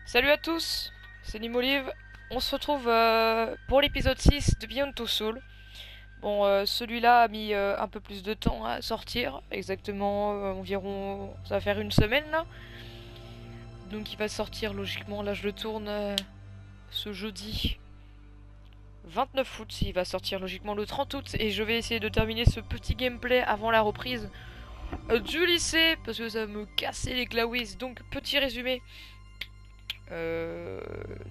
Salut à tous, c'est Limolive. On se retrouve pour l'épisode 6 de Beyond Two Souls. Bon, celui-là a mis un peu plus de temps à sortir, exactement environ, ça va faire une semaine là. Donc il va sortir logiquement, là je le tourne ce jeudi 29 août, il va sortir logiquement le 30 août et je vais essayer de terminer ce petit gameplay avant la reprise du lycée parce que ça va me casser les glaouis. Donc petit résumé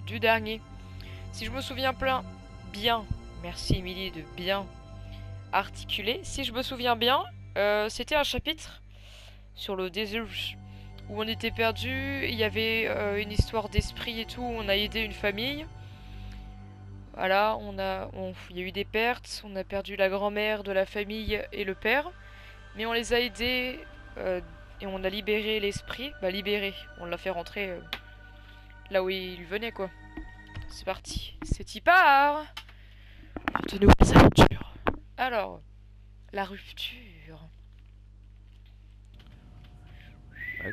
du dernier. Si je me souviens bien, merci Emily de bien articuler. Si je me souviens bien, c'était un chapitre sur le désert où on était perdu. Il y avait une histoire d'esprit et tout. On a aidé une famille. Voilà, il y a eu des pertes. On a perdu la grand-mère de la famille et le père. Mais on les a aidés et on a libéré l'esprit. Bah libéré, on l'a fait rentrer là où il venait quoi. C'est parti, c'est y part. Retenez-vous les aventures. Alors, la rupture. Ouais.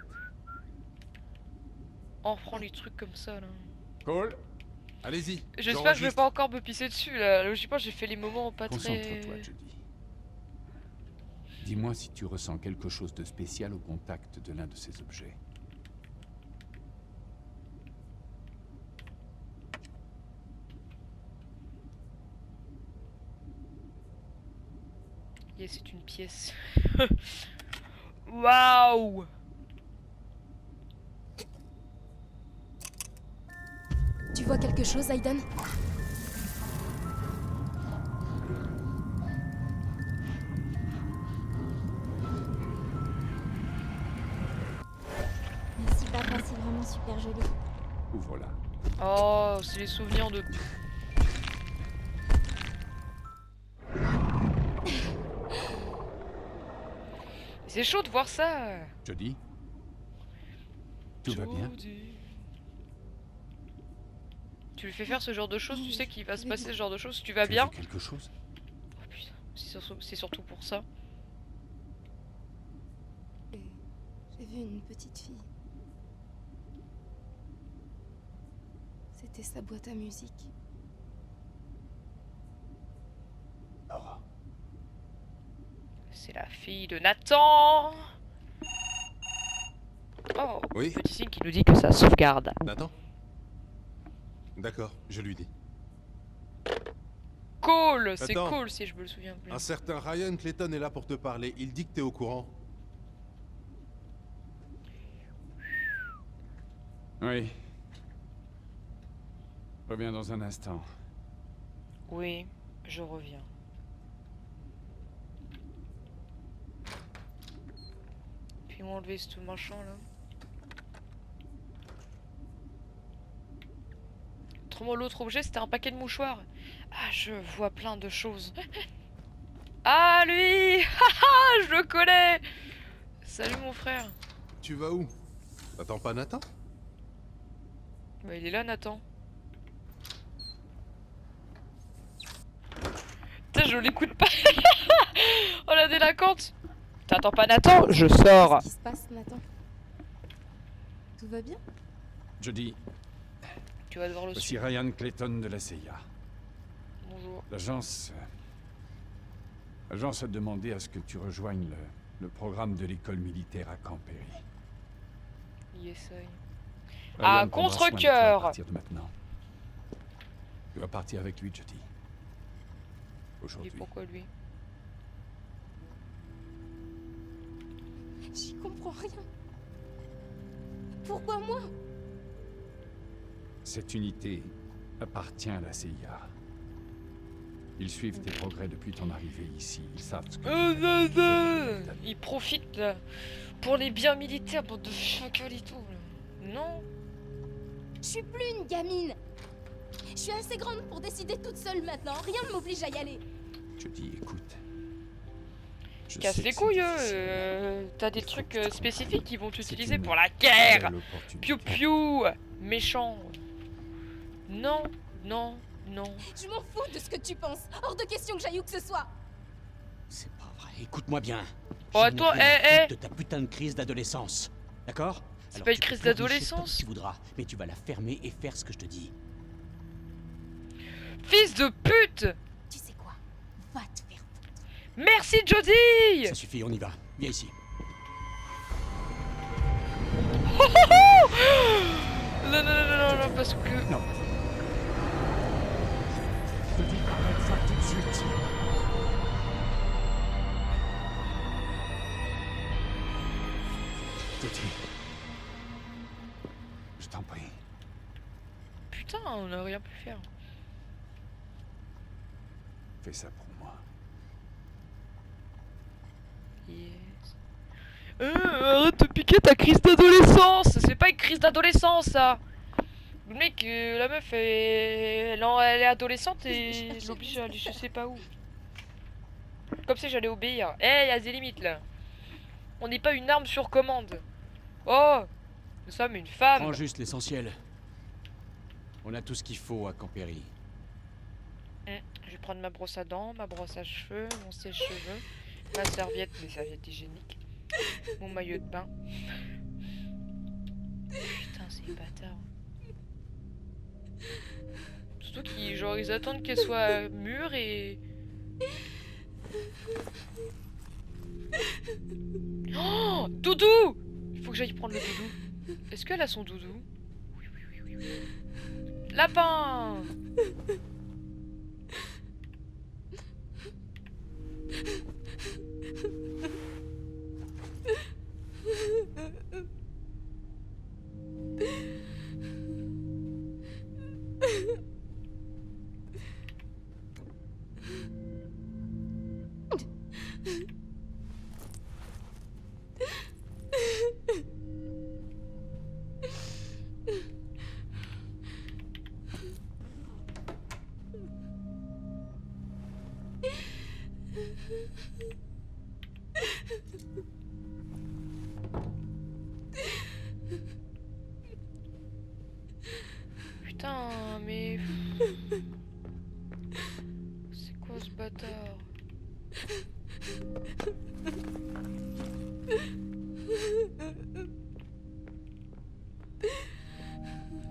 On reprend les trucs comme ça là. Cole, allez-y. J'espère que je vais pas encore me pisser dessus là. Logiquement, j'ai fait les moments pas très. Concentre-toi, Jody. Dis-moi si tu ressens quelque chose de spécial au contact de l'un de ces objets. Yes, c'est une pièce. Waouh! Tu vois quelque chose, Aiden? Merci papa, c'est vraiment super joli. Ouvre-la. Oh, c'est les souvenirs de. C'est chaud de voir ça. Jody, tout va bien? Tu lui fais faire ce genre de choses, tu sais qu'il va se passer ce genre de choses. Tu vas Tu as bien? vu quelque chose? Oh putain, c'est surtout pour ça. J'ai vu une petite fille. C'était sa boîte à musique. Laura. C'est la fille de Nathan. Oh, Oui. petit signe qui nous dit que ça sauvegarde. Nathan? D'accord, je lui dis. Cole, c'est Attends. Cole si je me le souviens bien. Un certain Ryan Clayton est là pour te parler. Il dit que t'es au courant. Oui. Reviens dans un instant. Oui, je reviens. Puis m'enlever ce machin là. Autrement, l'autre objet c'était un paquet de mouchoirs. Ah, je vois plein de choses. Ah, lui! Haha, je le connais! Salut mon frère. Tu vas où? T'attends pas Nathan? Bah, il est là, Nathan. Putain, je l'écoute pas. Oh la délinquante. T'attends pas Nathan? Je sors. Qu'est-ce qui se passe, Nathan? Tout va bien? Jody, Tu vas devoir le voici suivre. Ryan Clayton de la CIA. Bonjour. L'agence a demandé à ce que tu rejoignes le programme de l'école militaire à Camp Perry. Il essaye. Ryan Ah, prendra soin de toi contre-cœur. à partir de maintenant. Tu vas partir avec lui, Jody. Et Aujourd'hui. pourquoi lui? J'y comprends rien. Pourquoi moi? Cette unité appartient à la CIA. Ils suivent tes progrès depuis ton arrivée ici. Ils savent ce que tu fais. Il profite là, pour les biens militaires, bande de chacal et tout. Là. Non. Je suis plus une gamine. Je suis assez grande pour décider toute seule maintenant. Rien ne m'oblige à y aller. Je dis, écoute. Je Casse sais les que c'est couilles, difficile, t'as des il faut trucs que je te spécifiques qui vont C'est t'utiliser une pour la guerre. belle opportunité. Piou piou, méchant. Non, non, non. Je m'en fous de ce que tu penses. Hors de question que j'aille où que ce soit. C'est pas vrai, écoute-moi bien. Oh, Je toi, n'ai rien à eh, foutre de ta putain de crise d'adolescence. D'accord? C'est Alors pas une tu peux crise pleurnicher tant que d'adolescence. tu voudras, mais tu vas la fermer et faire ce que je te dis. Fils de pute! Tu sais quoi? Va te faire foutre. Merci Jodie! Ça suffit, on y va. Viens ici. Non, non, non, non, non, non, parce que... Non. Je te dis arrête ça tout de suite. Toti. Je t'en prie. Putain, on a rien pu faire. Fais ça pour moi. Yes. Arrête de piquer ta crise d'adolescence! C'est pas une crise d'adolescence, ça! Le mec, la meuf, elle est adolescente et elle l'oblige à aller je sais pas où. Comme si j'allais obéir. Eh, y a des limites, là. On n'est pas une arme sur commande. Oh! Nous sommes une femme. Prends juste l'essentiel. On a tout ce qu'il faut à Campéry. Je vais prendre ma brosse à dents, ma brosse à cheveux, mon sèche-cheveux, ma serviette, mes serviettes hygiéniques, mon maillot de bain. Putain, c'est bâtard. Surtout qu'ils, genre, ils attendent qu'elle soit mûre et... Oh, Doudou! Il faut que j'aille prendre le doudou. Est-ce qu'elle a son doudou? Oui, oui, oui, oui, oui. Lapin! Putain, mais... C'est quoi ce bâtard?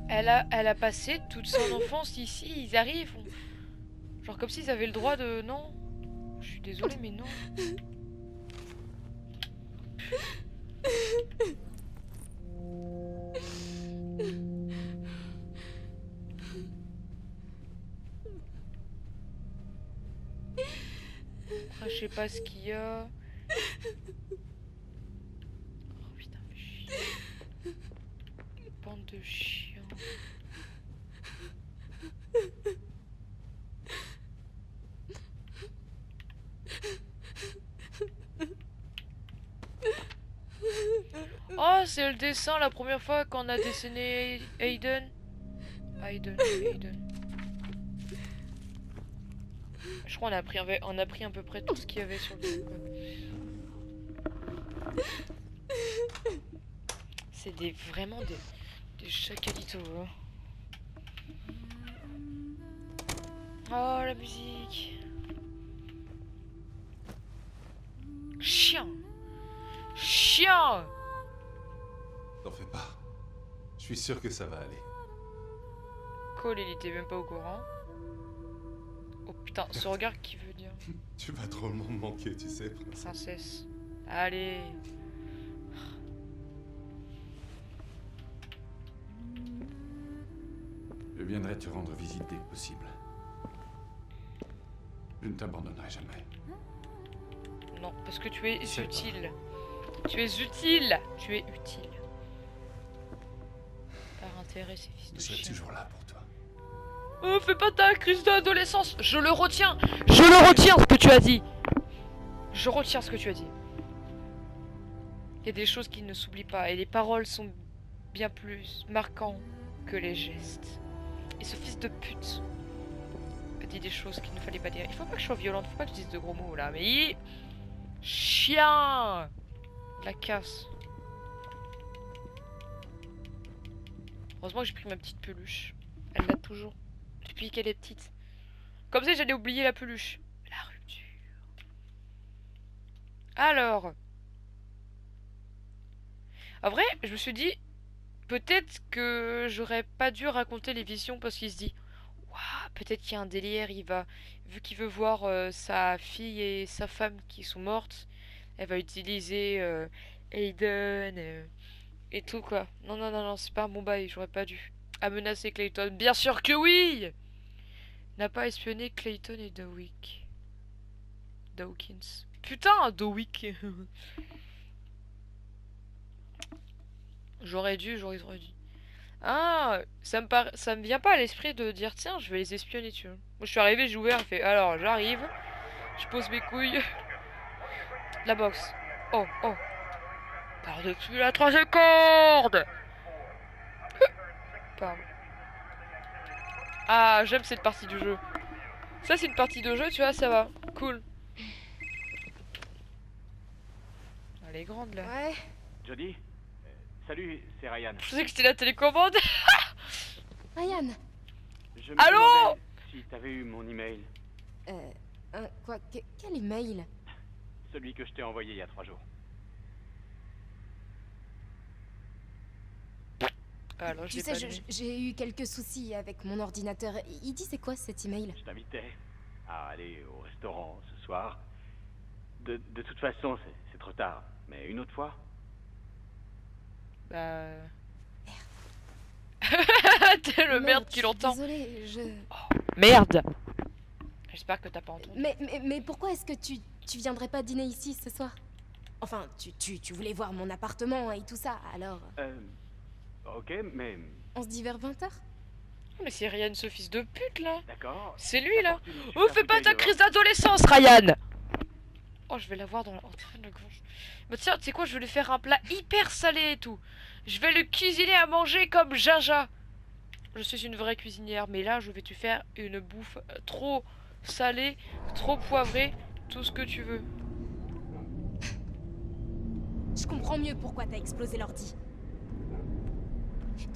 Elle a passé toute son enfance ici, ils arrivent. Genre comme s'ils avaient le droit de... Non. Je suis désolée, mais non. Ah, je sais pas ce qu'il y a. Oh putain, fais chier. Bande de chiens. Oh, c'est le dessin la première fois qu'on a dessiné Aiden. Aiden. Je crois on a pris à peu près tout ce qu'il y avait sur le jeu, quoi. C'est vraiment des chacalitos. Hein. Oh, la musique. Chien. Chien. T'en fais pas. Je suis sûr que ça va aller. Cole, il était même pas au courant. Oh putain, ce regard qui veut dire Tu vas drôlement me manquer, tu sais, princesse. princesse. Allez. Je viendrai te rendre visite dès que possible. Je ne t'abandonnerai jamais. Non, parce que tu es C'est utile. Tu es utile. Tu es utile. Par intérêt, ces fils Je de serai chien. toujours là pour toi. Oh, fais pas ta crise d'adolescence. Je le retiens. Je le retiens ce que tu as dit. Je retiens ce que tu as dit. Il y a des choses qui ne s'oublient pas. Et les paroles sont bien plus marquantes que les gestes. Et ce fils de pute a dit des choses qu'il ne fallait pas dire. Il faut pas que je sois violente. Faut pas que je dise de gros mots là. Mais... Chien. La casse. Heureusement que j'ai pris ma petite peluche. Elle l'a toujours. Depuis qu'elle est petite. Comme ça, j'allais oublier la peluche. La rupture. Alors. En vrai, je me suis dit, peut-être que j'aurais pas dû raconter les visions parce qu'il se dit waouh, peut-être qu'il y a un délire, vu qu'il veut voir sa fille et sa femme qui sont mortes, elle va utiliser Aiden et tout quoi. Non, non, non, non, c'est pas un bon bail, j'aurais pas dû. À menacer Clayton, bien sûr que oui! N'a pas espionné Clayton et Dawkins. Putain, Dowick. J'aurais dû. Ah, ça me vient pas à l'esprit de dire tiens, je vais les espionner, tu vois. Moi, je suis arrivé, j'ai ouvert, fait alors, j'arrive, je pose mes couilles. La boxe. Oh, oh. Par-dessus la troisième corde. Pardon. Ah, j'aime cette partie du jeu. Ça, c'est une partie de jeu, tu vois, ça va. Cool. Elle est grande, là. Ouais. Jody, salut, c'est Ryan. Je sais que c'était la télécommande. Ryan, Je me Allô? demandais si t'avais eu mon email, quoi, quel email? celui que je t'ai envoyé il y a 3 jours. Alors, je Tu l'ai sais, pas lu. j'ai eu quelques soucis avec mon ordinateur. Il dit c'est quoi cet email? Je t'invitais à aller au restaurant ce soir. De toute façon, c'est trop tard. Mais une autre fois? Bah... T'es le merde qui l'entend. Désolée, Merde. J'espère que t'as pas entendu. Mais pourquoi est-ce que tu viendrais pas dîner ici ce soir? Enfin, tu voulais voir mon appartement et tout ça, alors... Ok, mais... On se dit vers 20h? Mais c'est Ryan, ce fils de pute, là. D'accord. C'est lui, là. Apporte une Oh, super fais pas bouteille ta de crise vin. d'adolescence, Ryan. Oh, je vais la voir en train de gorge. Bah tiens, tu sais quoi, je vais lui faire un plat hyper salé et tout. Je vais lui cuisiner à manger comme Jaja. Je suis une vraie cuisinière, mais là, je vais te faire une bouffe trop salée, trop poivrée, tout ce que tu veux. Je comprends mieux pourquoi t'as explosé l'ordi.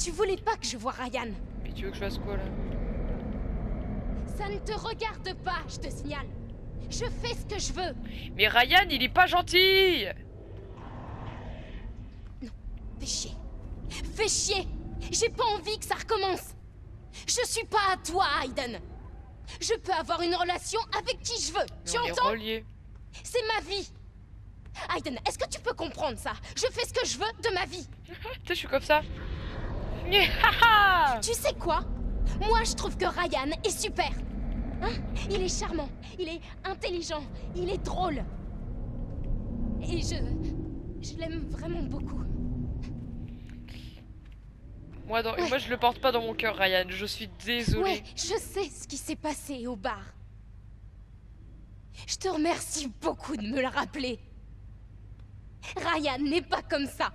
Tu voulais pas que je voie Ryan. Mais tu veux que je fasse quoi, là? Ça ne te regarde pas, je te signale. Je fais ce que je veux. Mais Ryan, il est pas gentil. Fais chier. Fais chier. J'ai pas envie que ça recommence. Je suis pas à toi, Aiden. Je peux avoir une relation avec qui je veux. Mais Tu on est entends? reliés. C'est ma vie. Aiden, est-ce que tu peux comprendre ça? Je fais ce que je veux de ma vie. Tu sais, je suis comme ça. Haha. Tu sais quoi? Moi, je trouve que Ryan est super. Hein? Il est charmant, il est intelligent, il est drôle. Et je l'aime vraiment beaucoup. Moi, je le porte pas dans mon cœur, Ryan. Je suis désolée. Ouais, je sais ce qui s'est passé au bar. Je te remercie beaucoup de me le rappeler. Ryan n'est pas comme ça.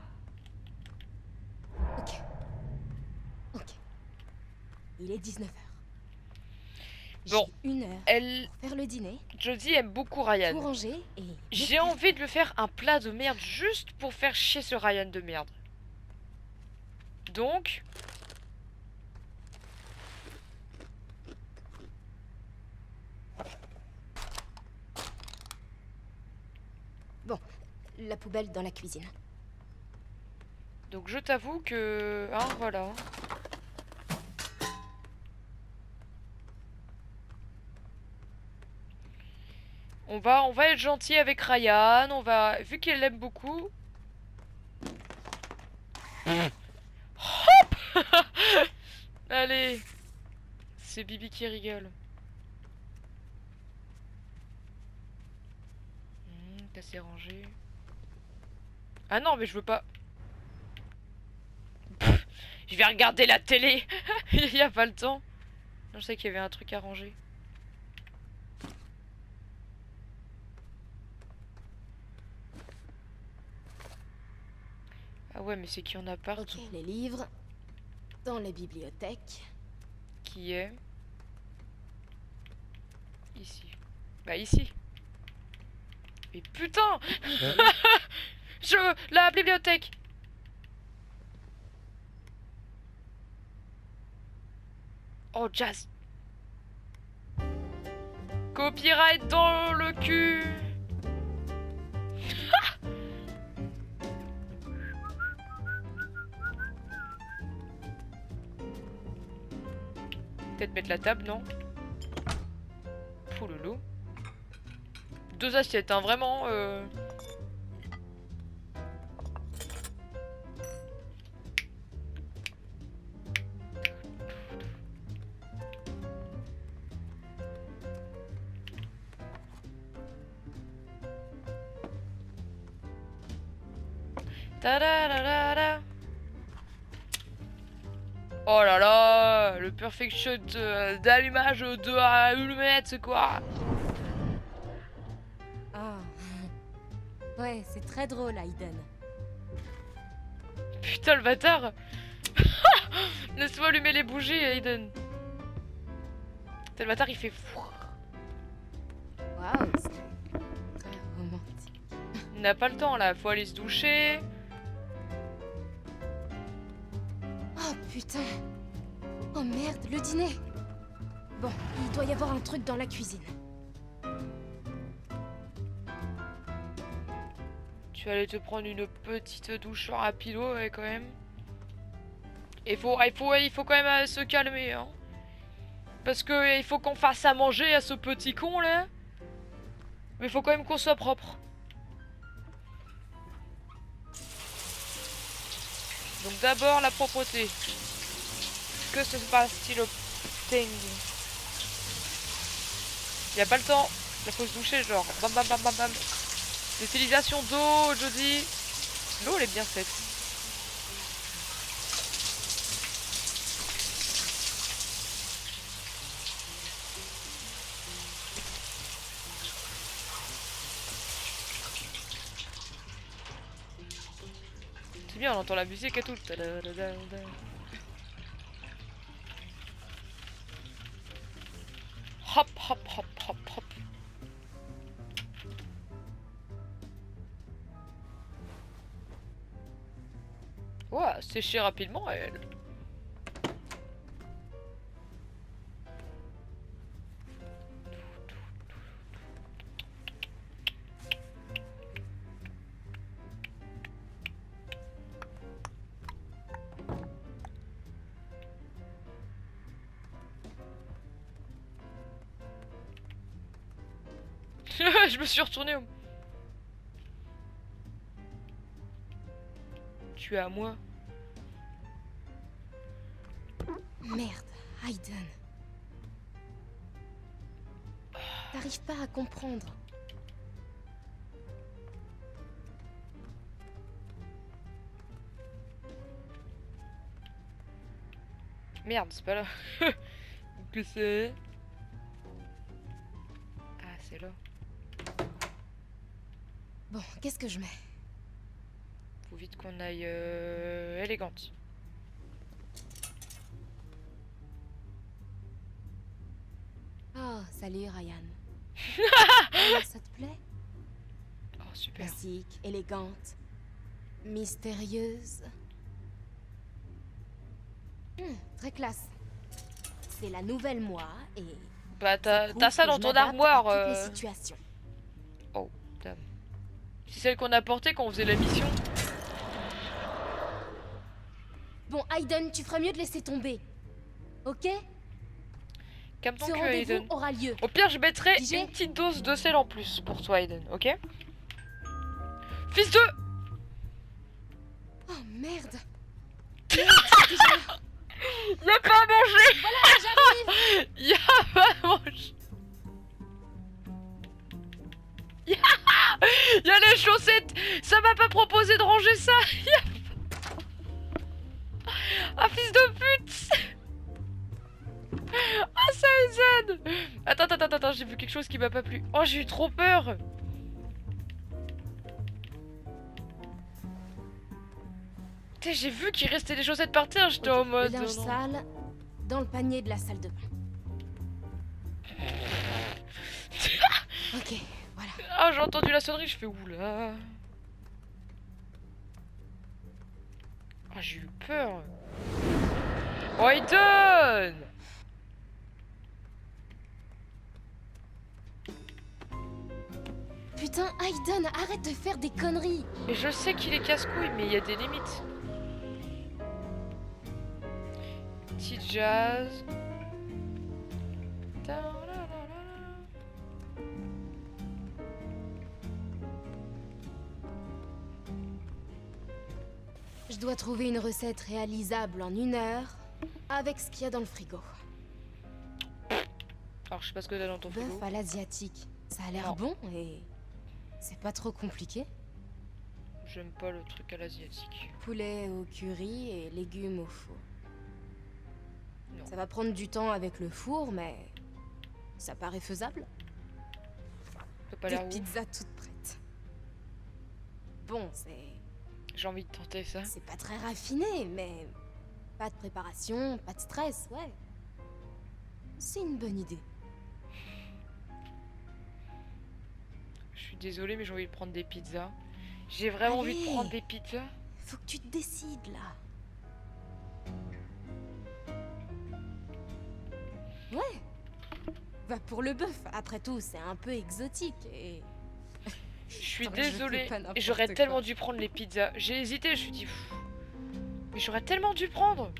Ok. Ok. Il est 19h. Bon, J'ai 1 heure Elle, pour faire le dîner, Jodie aime beaucoup tout Ryan. ranger et... J'ai envie de lui faire un plat de merde juste pour faire chier ce Ryan de merde. Donc... Bon, la poubelle dans la cuisine. Donc je t'avoue que... Hein, voilà. On va être gentil avec Ryan, on va... Vu qu'elle l'aime beaucoup... Hop. Allez. C'est Bibi qui rigole. T'as c'est rangé. Ah non, mais je veux pas... Pff, je vais regarder la télé. Il y a pas le temps. Non, je sais qu'il y avait un truc à ranger. Ah ouais, mais c'est qu'il y en a Ok, partout. les livres dans la bibliothèque. Qui est... Ici. Bah ici. Mais putain. La bibliothèque. Oh, Jazz. Copyright dans le cul. Peut-être mettre la table, non? Pouloulou. 2 assiettes, hein, vraiment. Ta-da-da-da-da. Oh là là, le perfect shot d'allumage de allumette, quoi. Ah. Ouais, c'est très drôle, Aiden. Putain, le bâtard. Laisse-moi allumer les bougies, Aiden. Putain, le bâtard, il fait fou. Waouh, c'est très romantique. Il n'a pas le temps, là. Faut aller se doucher. Oh putain. Oh merde, le dîner. Bon, il doit y avoir un truc dans la cuisine. Tu vas aller te prendre une petite douche rapido, ouais, quand même. Il faut quand même se calmer, hein. Parce que il faut qu'on fasse à manger à ce petit con, là. Mais il faut quand même qu'on soit propre. Donc d'abord la propreté. Que se passe-t-il au thing? Y a pas le temps. Il faut se doucher, genre. Bam bam bam bam bam. L'utilisation d'eau, je dis. L'eau, elle est bien faite. C'est bien, on entend la musique et tout. Hop, hop, hop, hop, hop. Ouah, sécher rapidement, elle. Je me suis retourné. Tu es à moi. Merde, Aiden. T'arrives pas à comprendre. Merde, c'est pas là. Que c'est? Ah, c'est là. Bon, qu'est-ce que je mets? Faut vite qu'on aille élégante. Oh, salut Ryan. Ça te plaît? Oh, super. Classique, élégante, mystérieuse. Très classe. C'est la nouvelle moi et... Bah, ça prouve t'as ça que dans je ton m'adapte à armoire. toutes les situations. Oh, dame. C'est celle qu'on a portée quand on faisait la mission. Bon, Aiden, tu ferais mieux de laisser tomber. Ok? Calme ton Ce cul, rendez-vous Aiden. aura lieu. Au pire, je mettrai DJ. une petite dose de sel en plus pour toi, Aiden, ok? Fils de... Oh merde. Y'a pas à manger. Voilà, j'arrive. Y'a pas à manger. Y'a les chaussettes. Ça m'a pas proposé de ranger ça. Ah, fils de pute. Ah, ça Aiden. Attends, j'ai vu quelque chose qui m'a pas plu. Oh, j'ai eu trop peur. Putain, j'ai vu qu'il restait des chaussettes par terre, j'étais en mode... Le linge non. sale dans le panier de la salle de bain. Ok, voilà. Ah, j'ai entendu la sonnerie, je fais oula. Ah, j'ai eu peur. Oh, Aiden. Putain, Aiden, arrête de faire des conneries. Et je sais qu'il est casse-couille, mais il y a des limites. Petit jazz. Je dois trouver une recette réalisable en 1 heure avec ce qu'il y a dans le frigo. Alors je sais pas ce que t'as dans ton frigo. Bœuf à l'asiatique. Ça a l'air Non. bon et c'est pas trop compliqué. J'aime pas le truc à l'asiatique. Poulet au curry et légumes au four. Non. Ça va prendre du temps avec le four, mais ça paraît faisable. T'as pas Des l'air ouf. pizzas toutes prêtes. Bon, J'ai envie de tenter ça. c'est pas très raffiné, mais pas de préparation, pas de stress, ouais. C'est une bonne idée. Je suis désolée, mais j'ai envie de prendre des pizzas. J'ai vraiment envie de Allez. prendre des pizzas. Faut que tu te décides là. Ouais. Va pour le bœuf. Après tout, c'est un peu exotique et Je suis Attends, je fais désolée. pas n'importe Et j'aurais quoi. tellement dû prendre les pizzas. J'ai hésité, je me suis dit... pff, mais j'aurais tellement dû prendre.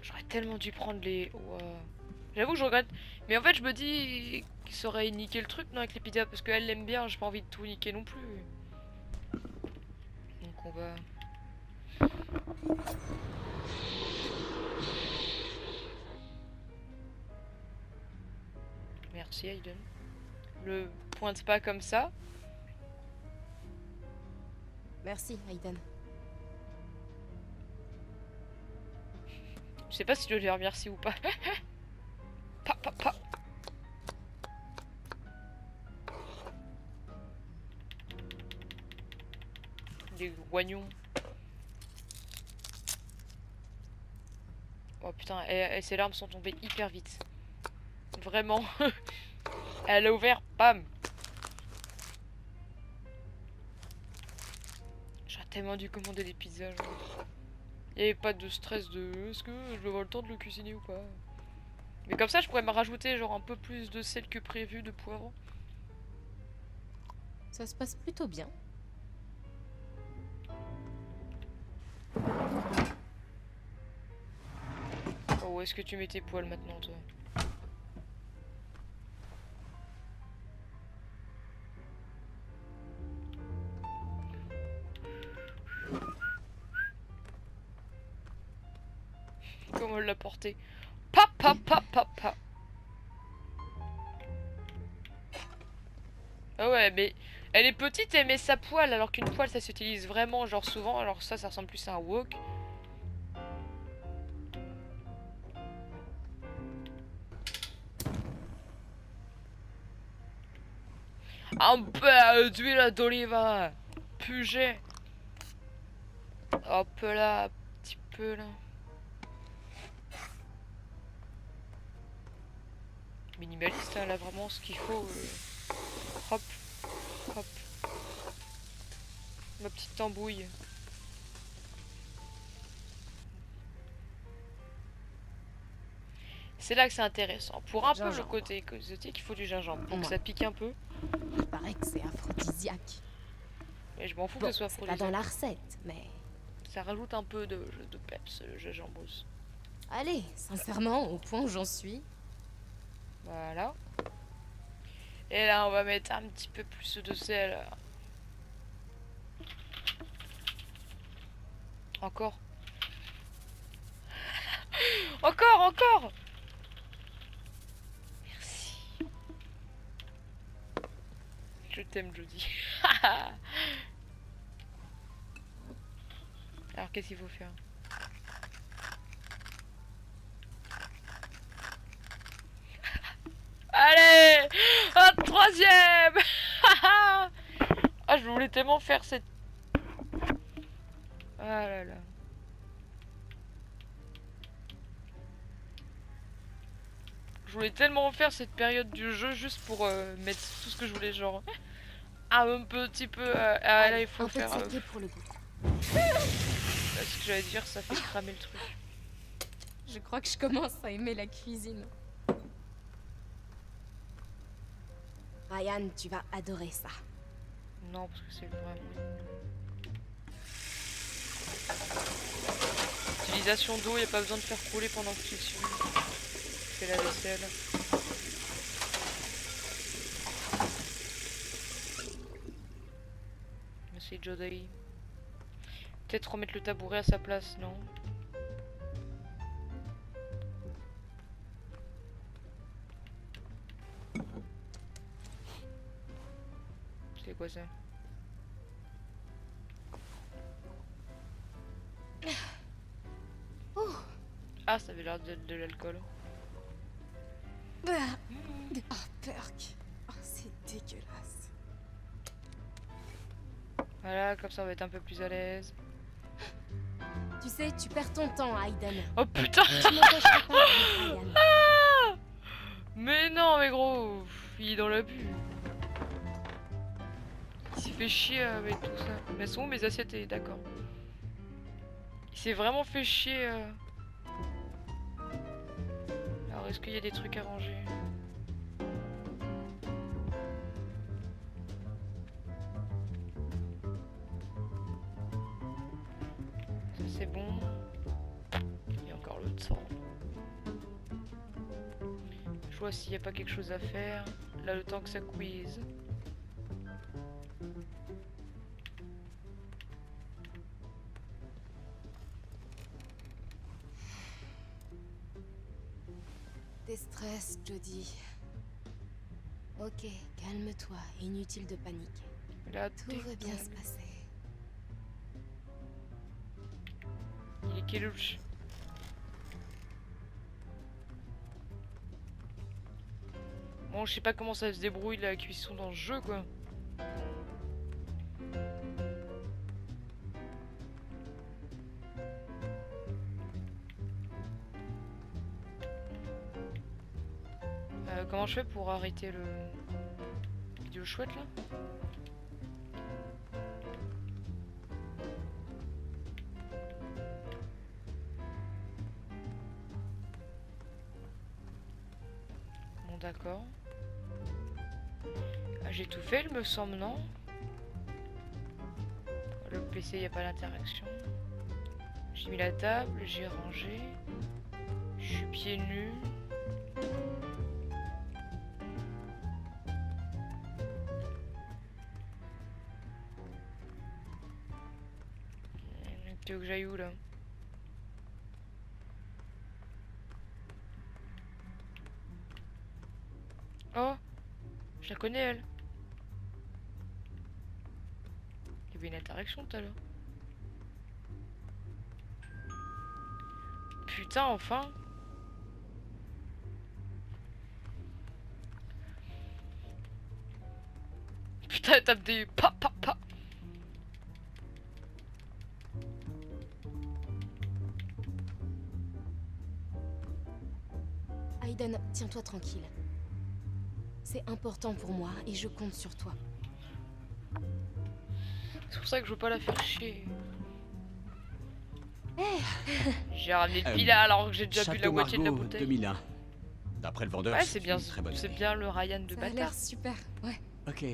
J'aurais tellement dû prendre les... Ouah. J'avoue que je regrette. Mais en fait, je me dis qu'il saurait niquer le truc, non, avec les pizzas. Parce qu'elle l'aime bien, j'ai pas envie de tout niquer non plus. Donc on va... Merci Aiden. Le pointe pas comme ça. merci, Aiden. Je sais pas si je dois dire merci ou pas. Pa, pa, pa. Des oignons. Oh putain, ses larmes sont tombées hyper vite. Vraiment. Elle a ouvert, bam. J'aurais tellement dû commander des pizzas. Genre. Il n'y avait pas de stress de est-ce que je vais avoir le temps de le cuisiner ou pas. Mais comme ça, je pourrais me rajouter genre un peu plus de sel que prévu, de poivre. Ça se passe plutôt bien. Oh, où est-ce que tu mets tes poils maintenant, toi? Comment elle l'a porté? Pa pa pa pa pa. Ah ouais, mais elle est petite, elle met sa poêle, alors qu'une poêle ça s'utilise vraiment genre souvent, alors ça ressemble plus à un wok. Un peu d'huile d'olive, puget. Hop là, un petit peu là. Minimaliste, hein, là vraiment ce qu'il faut. Hop, hop. Ma petite tambouille. C'est là que c'est intéressant. Pour un peu le Gingembre. côté exotique, il faut du gingembre. Pour que Ouais. ça pique un peu. Il paraît que c'est aphrodisiaque. Mais je m'en fous Bon, que ce soit c'est pas dans aphrodisiaque. la recette, mais... Ça rajoute un peu de peps, le gingembre. Allez, sincèrement, au point où j'en suis... Voilà. Et là, on va mettre un petit peu plus de sel. Encore. Encore, encore. Merci. Je t'aime, Jodie. Alors, qu'est-ce qu'il faut faire? Allez, un troisième. Ah, je voulais tellement faire cette... Ah là là. Je voulais tellement faire cette période du jeu juste pour mettre tout ce que je voulais, genre... Un petit peu... ah là, il faut un peu de faire... saké pour le goût. ce que j'allais dire, ça fait cramer le truc. Je crois que je commence à aimer la cuisine. Ryan, tu vas adorer ça. Non, parce que c'est vraiment... Utilisation d'eau, y a pas besoin de faire couler pendant que tu fais la vaisselle. C'est Jodai. Peut-être remettre le tabouret à sa place, non? C'est quoi ça? Ah, ça avait l'air de l'alcool. Oh, Perk. Oh, c'est dégueulasse. Voilà, comme ça on va être un peu plus à l'aise. Tu sais, tu perds ton temps, Aiden. Oh putain! Tu m'empêcheras pas de voir Ryan. Ah, mais non, mais gros, il est dans l'abus. Il s'est fait chier avec tout ça. Mais sont où mes assiettes? D'accord. Il s'est vraiment fait chier. Alors, est-ce qu'il y a des trucs à ranger? Ça c'est bon. Il y a encore le sang. Je vois s'il n'y a pas quelque chose à faire. Là, le temps que ça cuise. T'es stress, Jodie. Ok, calme-toi. Inutile de paniquer. Là, Tout va bien se passer. Il est Kelouch. Bon, je sais pas comment ça se débrouille la cuisson dans ce jeu, quoi. Comment je fais pour arrêter le vidéo chouette là? Bon d'accord. Ah, j'ai tout fait il me semble, non? Le PC il n'y a pas d'interaction. J'ai mis la table, j'ai rangé. Je suis pieds nus. Tu veux que j'aille où là? Oh, je la connais elle. Il y avait une interaction tout à l'heure. Putain, enfin. Putain, elle tape des pa pa pa. Aiden, tiens-toi tranquille. C'est important pour moi et je compte sur toi. C'est pour ça que je veux pas la faire chier. J'ai ramené le pila alors que j'ai déjà bu la Château moitié de la Margaux, bouteille. 2001. D'après le vendeur, Ouais, c'est bien, une très bonne c'est année. bien le Ryan de Ça a l'air bâtard. super, ouais. Ok,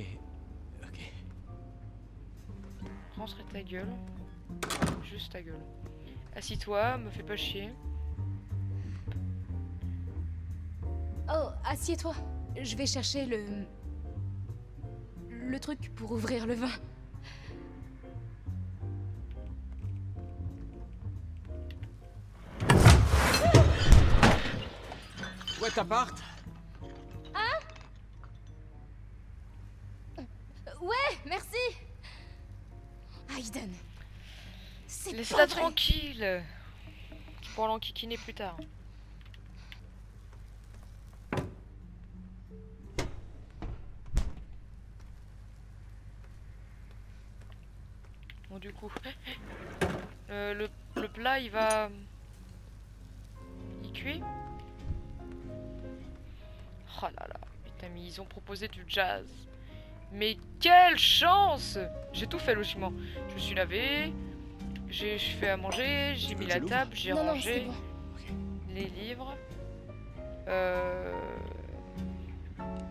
ok. Rentre ta gueule. Juste ta gueule. Assis-toi, me fais pas chier. Oh, assieds-toi. Je vais chercher le truc pour ouvrir le vin. Où est ta part? Ouais, merci. Aiden. C'est pas Laisse-la vrai. tranquille. Tu pourras l'enquiquiner plus tard. Bon du coup, le plat il va... Il cuit. Oh là là, putain mais ils ont proposé du jazz. Mais quelle chance! J'ai tout fait logiquement. Je me suis lavé, j'ai fait à manger, j'ai Tu veux mis que la je l'ouvre? table, j'ai Non, non, rangé c'est bon. les livres.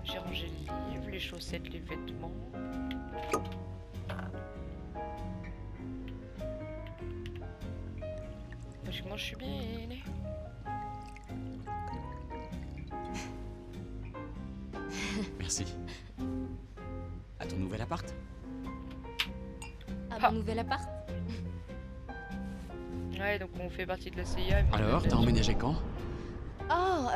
J'ai rangé les livres, les chaussettes, les vêtements. Logiquement, je suis bien. Merci. À ton nouvel appart? À Ah. mon nouvel appart. Ouais, donc on fait partie de la CIA. mais- Alors, t'as emménagé quand? Oh,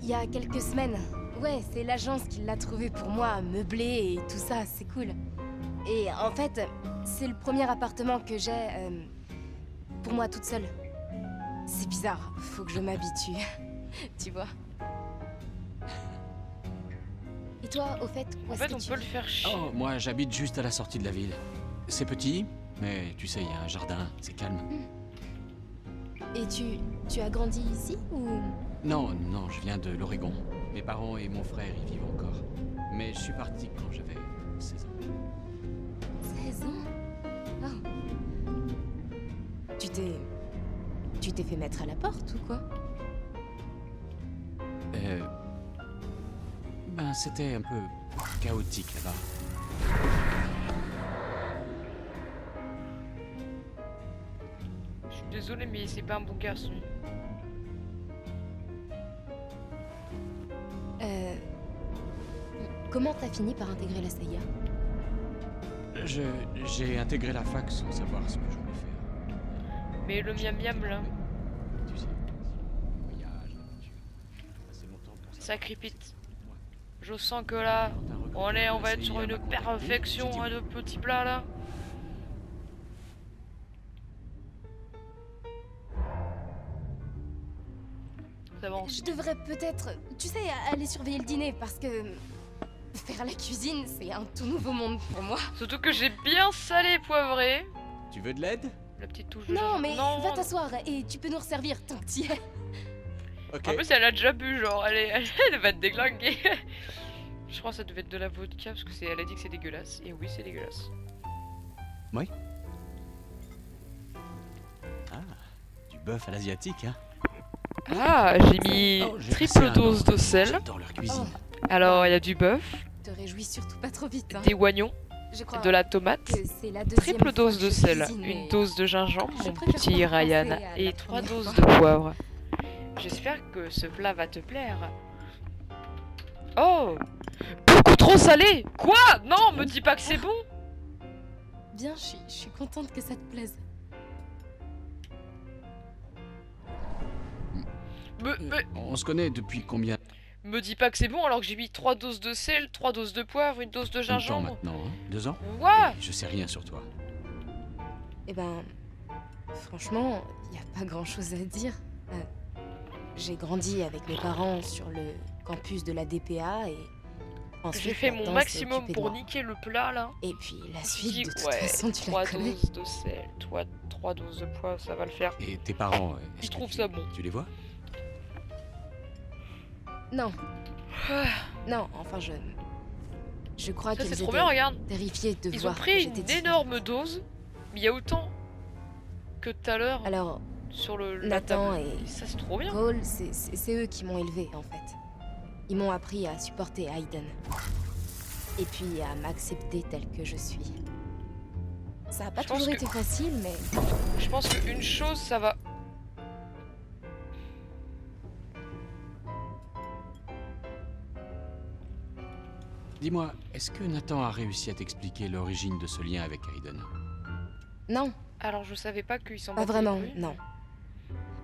il y a quelques semaines. Ouais, c'est l'agence qui l'a trouvé pour moi, meublé et tout ça, c'est cool. Et en fait, c'est le premier appartement que j'ai pour moi toute seule. C'est bizarre, faut que je m'habitue. Tu vois. Et toi, au fait, où En est-ce fait, que on tu peut le vis? faire chier. Oh, moi j'habite juste à la sortie de la ville. C'est petit, mais tu sais, il y a un jardin, c'est calme. Et tu as grandi ici ou... Non, non, je viens de l'Oregon. Mes parents et mon frère y vivent encore. Mais je suis parti quand j'avais 16 ans. 16 ans? Oh. Tu t'es fait mettre à la porte ou quoi? Ben, c'était un peu chaotique là-bas. Je suis désolée, mais c'est pas un bon garçon. Comment t'as fini par intégrer la CIA? J'ai intégré la fac sans savoir ce que je voulais faire. Mais le miam miam là, Tu sais, voyage, l'aventure. Assez longtemps pour ça. ça crépite. Je sens que là, on va être sur une perfection de petits plats là. Ça avance. Je devrais peut-être, tu sais, aller surveiller le dîner parce que faire la cuisine, c'est un tout nouveau monde pour moi. Surtout que j'ai bien salé poivré. Tu veux de l'aide? La petite touche de Non, gingembre. mais Non. va t'asseoir et tu peux nous resservir tant que t'y es. Ok. En plus, elle a déjà bu, genre, elle va te déglinguer. Je crois que ça devait être de la vodka parce que elle a dit que c'est dégueulasse. Et oui, c'est dégueulasse. Oui. Ah, du bœuf à l'asiatique, hein? Ah, j'ai mis Oh, j'ai triple passé un dose an. de sel. J'adore leur cuisine. Alors, il y a du bœuf, Te réjouis surtout pas trop vite. Hein. des oignons, Je crois de la tomate, que c'est la deuxième triple fois dose que de je sel, cuisine, une mais dose de gingembre, je mon préfère petit pas Ryan, penser à et la 3 première doses fois. de poivre. J'espère que ce plat va te plaire. Oh, beaucoup trop salé. Quoi? Non, me dis pas que c'est bon. Bien, je suis contente que ça te plaise. On se connaît depuis combien Me dis pas que c'est bon alors que j'ai mis 3 doses de sel, 3 doses de poivre, une dose de de temps gingembre. maintenant, hein? 2 ans? Ouais. Je sais rien sur toi. Eh ben, franchement, y a pas grand-chose à dire. J'ai grandi avec mes parents sur le campus de la DPA et ensuite J'ai fait ma mon tante s'est maximum occupée de pour moi. niquer le plat là. Et puis la Je suite, dis, de toute ouais, façon, tu 3 la connais. doses de sel, 3 doses de poivre, ça va le faire. Et tes parents, est-ce Ils que trouvent tu- ça bon. Tu les vois? Non. Non, enfin je crois Ça qu'ils c'est étaient trop bien, regarde. terrifiés de Ils voir ont que pris j'étais une différente. énorme dose, mais il y a autant que tout à l'heure Alors, sur la Nathan table. et Ça c'est trop bien. Cole, c'est eux qui m'ont élevé en fait. Ils m'ont appris à supporter Aiden. Et puis à m'accepter telle que je suis. Ça a pas Je pense toujours que- été facile, mais Je pense qu'une chose ça va... Dis-moi, est-ce que Nathan a réussi à t'expliquer l'origine de ce lien avec Aiden? non, Alors je savais pas qu'ils s'en pas battaient vraiment, les couilles. non.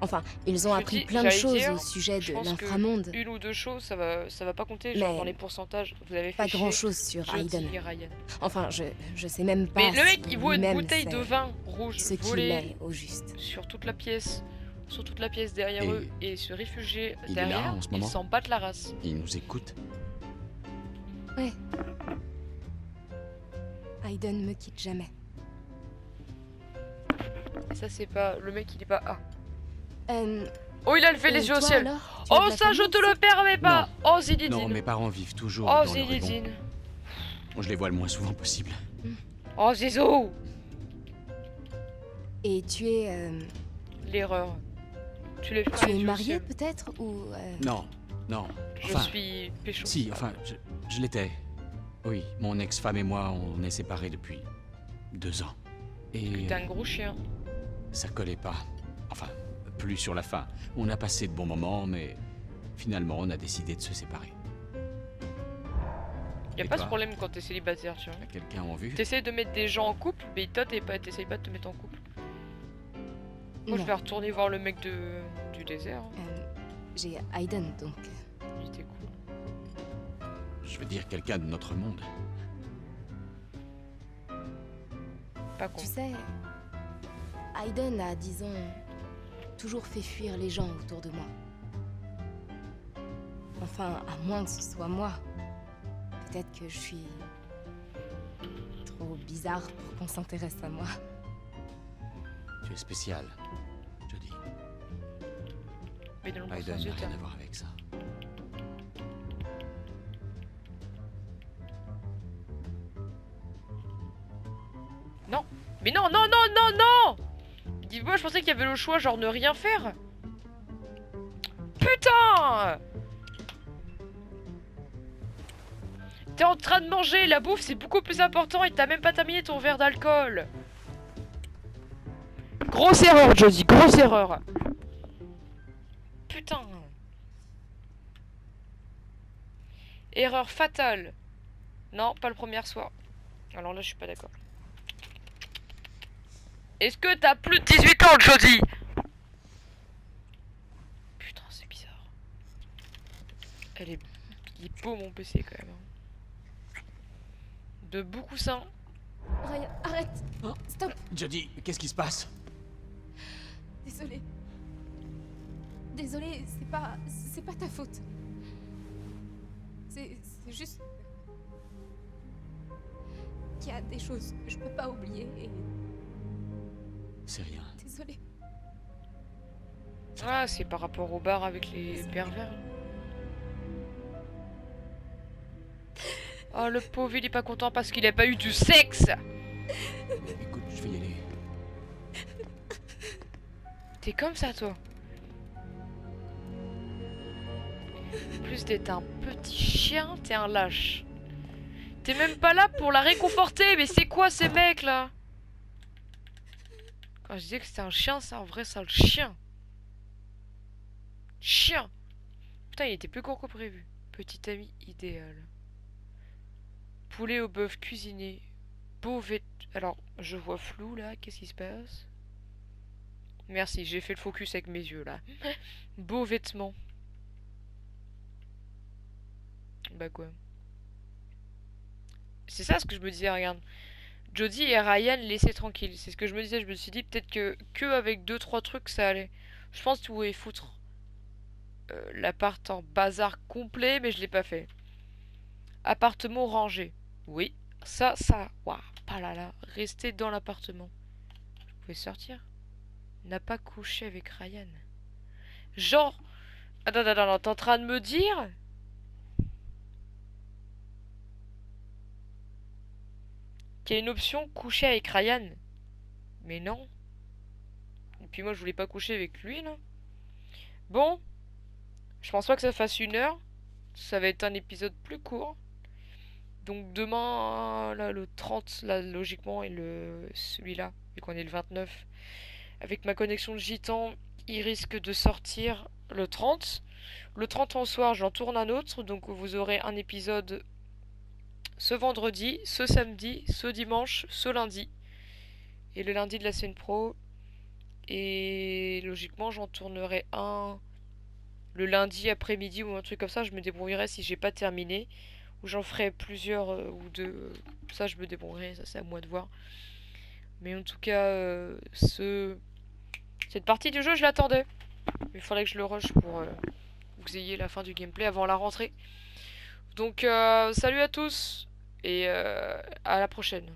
Enfin, ils ont Je appris dis- plein de j'allais choses dire, au sujet je de pense que l'inframonde. Une ou deux choses, ça va pas compter, genre Mais dans les pourcentages. Vous avez fait Pas chier. grand chose sur Je Aiden. dis Ryan. Enfin, je sais même pas. Mais le mec, si il voit une lui-même bouteille de sait vin rouge ce qu'il volée est au juste. sur toute la pièce derrière Et eux et se réfugier il est là, derrière, en ce ils moment s'en battent la race. Il nous écoute? Ouais. Aiden me quitte jamais. Ça c'est pas... Le mec il est pas... Ah. Euh, Oh il a levé et les yeux au toi, ciel. alors, tu as de Oh la ça je famille te le permets pas. Oh Zinedine. Non, mes parents vivent toujours Oh dans l'Oregon. Zinedine. Je les vois le moins souvent possible. Oh Zizo. Et tu es, L'erreur. Tu l'as tu es marié peut-être ou Non, non. Je Enfin, suis pécho. si, enfin, je l'étais. Oui, mon ex-femme et moi, on est séparés depuis 2 ans. Et T'es un gros chien. ça collait pas. Enfin, plus sur la fin. On a passé de bons moments, mais finalement, on a décidé de se séparer. Y a Et pas ce toi, problème quand t'es célibataire, tu vois. t'as quelqu'un en vue? T'essayes de mettre des gens en couple, mais toi t'essayes pas de te mettre en couple. Moi je Non. vais retourner voir le mec du désert. Hein. J'ai Aiden, donc... Il était cool. Je veux dire quelqu'un de notre monde. Pas con. Tu sais, Aiden a, disons, toujours fait fuir les gens autour de moi. Enfin, à moins que ce soit moi. Peut-être que je suis trop bizarre pour qu'on s'intéresse à moi. Tu es spécial, Jodie. Mais dans le bon Aiden sens du n'a rien terme. à voir avec ça. Non. Mais non, non, non, non, non. Dis-moi, je pensais qu'il y avait le choix, genre ne rien faire. Putain. T'es en train de manger, la bouffe c'est beaucoup plus important et t'as même pas terminé ton verre d'alcool. Grosse erreur, Jodie, grosse erreur. Putain. Erreur fatale. Non, pas le premier soir. Alors là, je suis pas d'accord. Est-ce que t'as plus de 18 ans, Jodie? Putain, c'est bizarre. Il est beau mon PC quand même. Hein. De beaucoup ça. Ryan, arrête. Oh. Stop. Jodie, qu'est-ce qui se passe? Désolée. Désolée, c'est pas ta faute. C'est juste qu'il y a des choses que je peux pas oublier et C'est rien. désolée. Ah, c'est par rapport au bar avec les pervers. Oh, le pauvre, il est pas content parce qu'il a pas eu du sexe. Écoute, je vais y aller. T'es comme ça, toi. En plus d'être un petit chien, t'es un lâche. T'es même pas là pour la réconforter, mais c'est quoi ces mecs là? Quand je disais que c'était un chien, c'est un vrai sale chien. Chien. Putain, il était plus court que prévu. Petit ami idéal. Poulet au bœuf cuisiné. Beau vêt... Alors, je vois flou là, qu'est-ce qui se passe? Merci, j'ai fait le focus avec mes yeux là. Beau vêtement. Bah quoi? C'est ça ce que je me disais, regarde. Jodie et Ryan laissez tranquilles. C'est ce que je me disais, je me suis dit peut-être que avec 2-3 trucs ça allait. Je pense que tu pouvais foutre l'appart en bazar complet, mais je l'ai pas fait. Appartement rangé. Oui, ça, waouh, pas là, rester dans l'appartement. Vous pouvez sortir. N'a pas couché avec Ryan. Genre, attends, t'es en train de me dire qu'il y a une option coucher avec Ryan? Mais non. Et puis moi, je voulais pas coucher avec lui, là. Bon, je pense pas que ça fasse 1 heure. Ça va être un épisode plus court. Donc demain, là, le 30, là, logiquement, et celui-là, vu qu'on est le 29, avec ma connexion de gitan, il risque de sortir le 30. Le 30 en soir, j'en tourne un autre, donc vous aurez un épisode ce vendredi, ce samedi, ce dimanche, ce lundi. Et le lundi de la semaine pro. Et logiquement, j'en tournerai un le lundi après-midi ou un truc comme ça. Je me débrouillerai si j'ai pas terminé. Ou j'en ferai plusieurs ou 2. Ça, je me débrouillerai. Ça, c'est à moi de voir. Mais en tout cas, cette partie du jeu, je l'attendais. Il faudrait que je le rush pour que vous ayez la fin du gameplay avant la rentrée. Donc, salut à tous. Et à la prochaine.